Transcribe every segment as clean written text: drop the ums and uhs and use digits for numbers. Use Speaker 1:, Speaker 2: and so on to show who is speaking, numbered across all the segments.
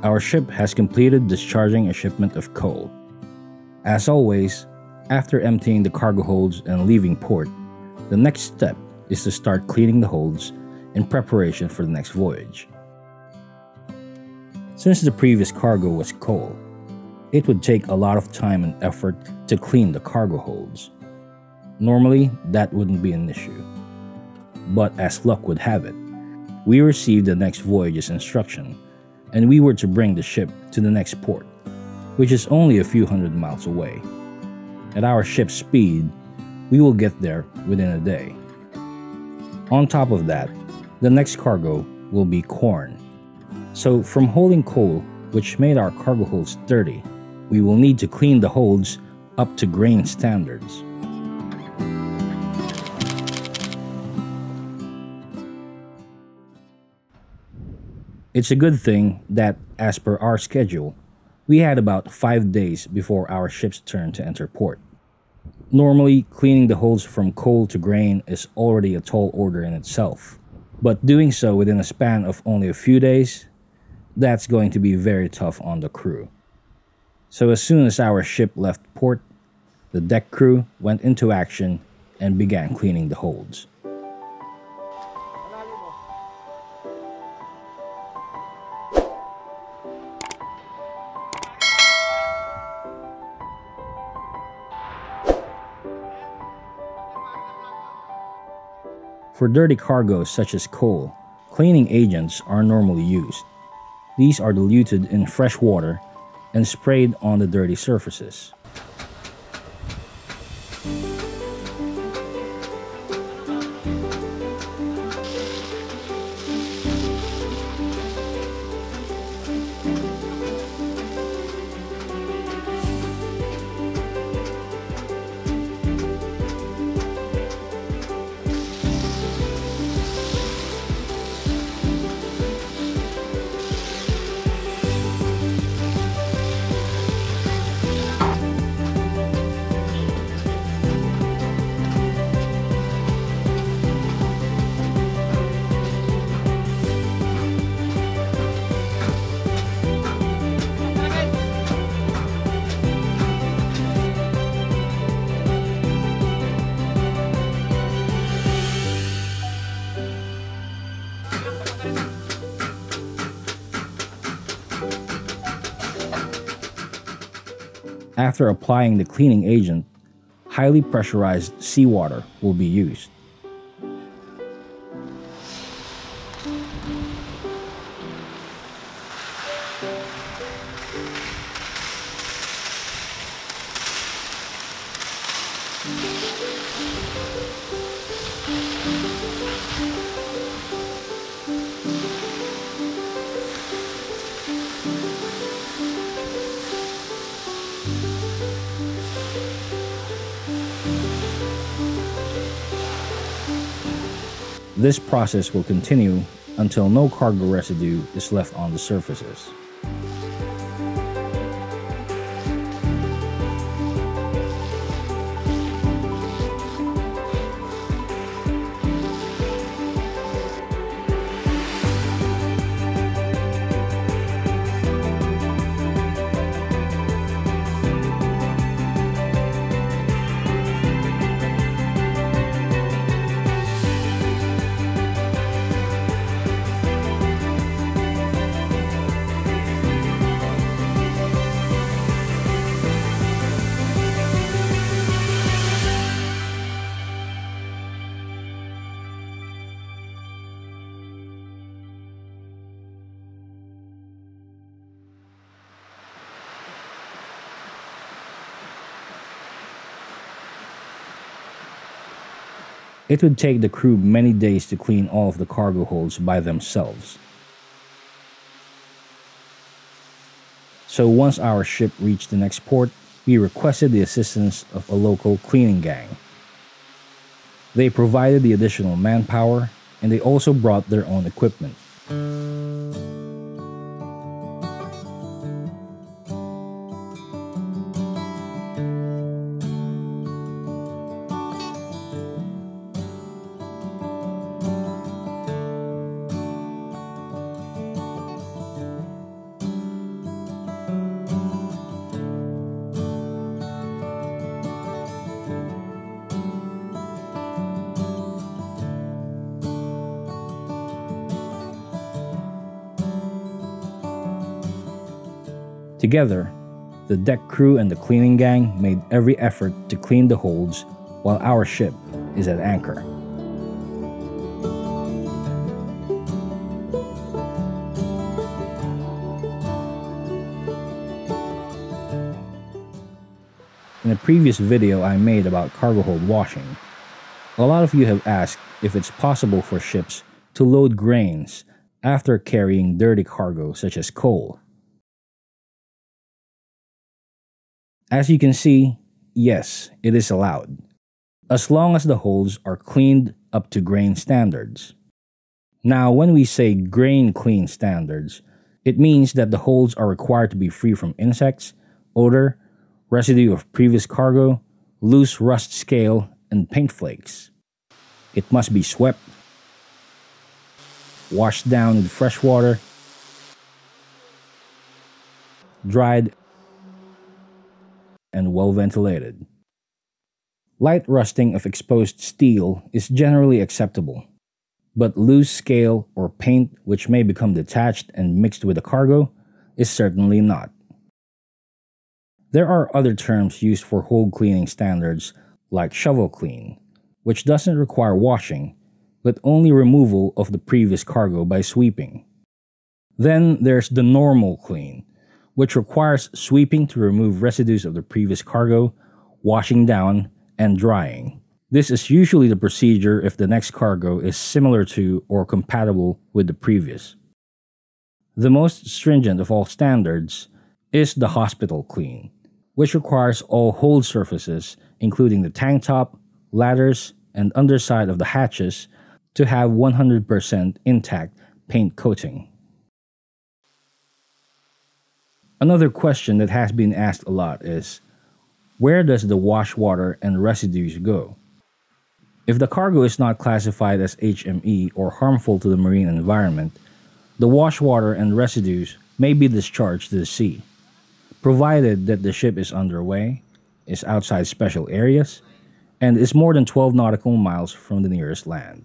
Speaker 1: Our ship has completed discharging a shipment of coal. As always, after emptying the cargo holds and leaving port, the next step is to start cleaning the holds in preparation for the next voyage. Since the previous cargo was coal, it would take a lot of time and effort to clean the cargo holds. Normally, that wouldn't be an issue. But as luck would have it, we received the next voyage's instruction, and we were to bring the ship to the next port, which is only a few hundred miles away. At our ship's speed, we will get there within a day. On top of that, the next cargo will be corn. So from holding coal, which made our cargo holds dirty, we will need to clean the holds up to grain standards. It's a good thing that, as per our schedule, we had about 5 days before our ship's turn to enter port. Normally, cleaning the holds from coal to grain is already a tall order in itself, but doing so within a span of only a few days, that's going to be very tough on the crew. So as soon as our ship left port, the deck crew went into action and began cleaning the holds. For dirty cargoes such as coal, cleaning agents are normally used. These are diluted in fresh water and sprayed on the dirty surfaces. After applying the cleaning agent, highly pressurized seawater will be used. This process will continue until no cargo residue is left on the surfaces. It would take the crew many days to clean all of the cargo holds by themselves. So once our ship reached the next port, we requested the assistance of a local cleaning gang. They provided the additional manpower, and they also brought their own equipment. Together, the deck crew and the cleaning gang made every effort to clean the holds while our ship is at anchor. In a previous video I made about cargo hold washing, a lot of you have asked if it's possible for ships to load grains after carrying dirty cargo such as coal. As you can see, yes, it is allowed, as long as the holds are cleaned up to grain standards. Now, when we say grain clean standards, it means that the holds are required to be free from insects, odor, residue of previous cargo, loose rust scale, and paint flakes. It must be swept, washed down with fresh water, dried, and well ventilated. Light rusting of exposed steel is generally acceptable, but loose scale or paint which may become detached and mixed with the cargo is certainly not. There are other terms used for hold cleaning standards like shovel clean, which doesn't require washing, but only removal of the previous cargo by sweeping. Then there's the normal clean, which requires sweeping to remove residues of the previous cargo, washing down, and drying. This is usually the procedure if the next cargo is similar to or compatible with the previous. The most stringent of all standards is the hospital clean, which requires all hold surfaces, including the tank top, ladders, and underside of the hatches, to have 100% intact paint coating. Another question that has been asked a lot is, where does the wash water and residues go? If the cargo is not classified as HME or harmful to the marine environment, the wash water and residues may be discharged to the sea, provided that the ship is underway, is outside special areas, and is more than 12 nautical miles from the nearest land.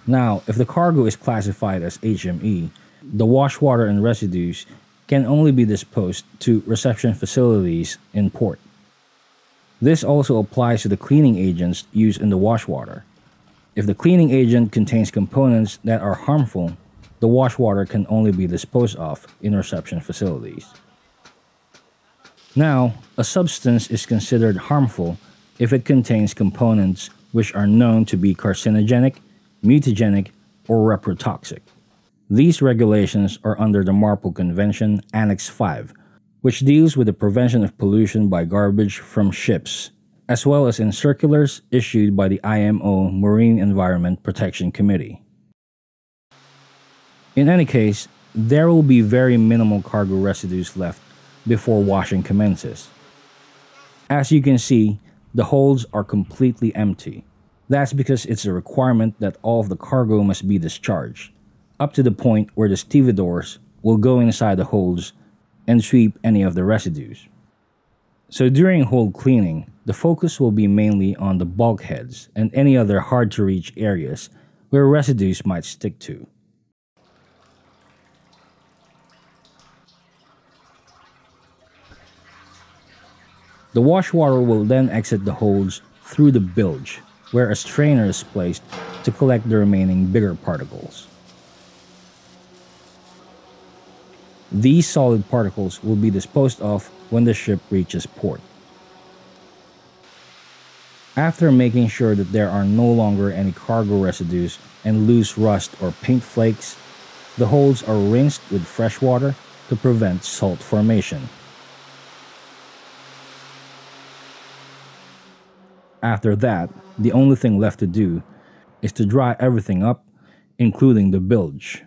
Speaker 1: Now, if the cargo is classified as HME, the wash water and residues can only be disposed to reception facilities in port. This also applies to the cleaning agents used in the wash water. If the cleaning agent contains components that are harmful, the wash water can only be disposed of in reception facilities. Now, a substance is considered harmful if it contains components which are known to be carcinogenic, mutagenic, or reprotoxic. These regulations are under the MARPOL Convention Annex 5, which deals with the prevention of pollution by garbage from ships, as well as in circulars issued by the IMO Marine Environment Protection Committee. In any case, there will be very minimal cargo residues left before washing commences. As you can see, the holds are completely empty. That's because it's a requirement that all of the cargo must be discharged, up to the point where the stevedores will go inside the holds and sweep any of the residues. So during hold cleaning, the focus will be mainly on the bulkheads and any other hard-to-reach areas where residues might stick to. The wash water will then exit the holds through the bilge, where a strainer is placed to collect the remaining bigger particles. These solid particles will be disposed of when the ship reaches port. After making sure that there are no longer any cargo residues and loose rust or paint flakes, the holds are rinsed with fresh water to prevent salt formation. After that, the only thing left to do is to dry everything up, including the bilge.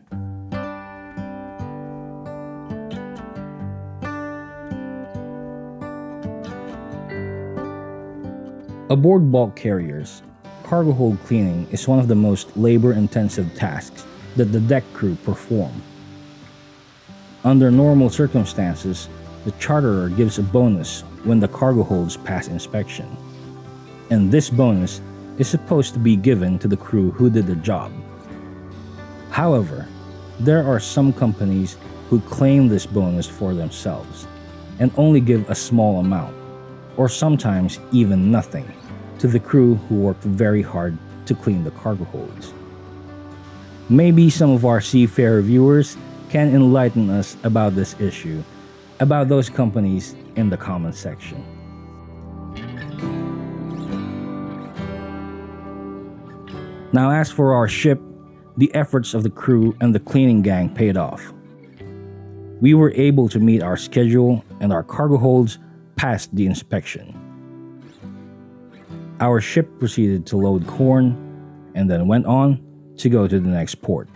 Speaker 1: Aboard bulk carriers, cargo hold cleaning is one of the most labor-intensive tasks that the deck crew perform. Under normal circumstances, the charterer gives a bonus when the cargo holds pass inspection, and this bonus is supposed to be given to the crew who did the job. However, there are some companies who claim this bonus for themselves and only give a small amount, or sometimes even nothing, to the crew who worked very hard to clean the cargo holds. Maybe some of our seafarer viewers can enlighten us about this issue, about those companies in the comment section. Now, as for our ship, the efforts of the crew and the cleaning gang paid off. We were able to meet our schedule and our cargo holds passed the inspection. Our ship proceeded to load corn and then went on to go to the next port.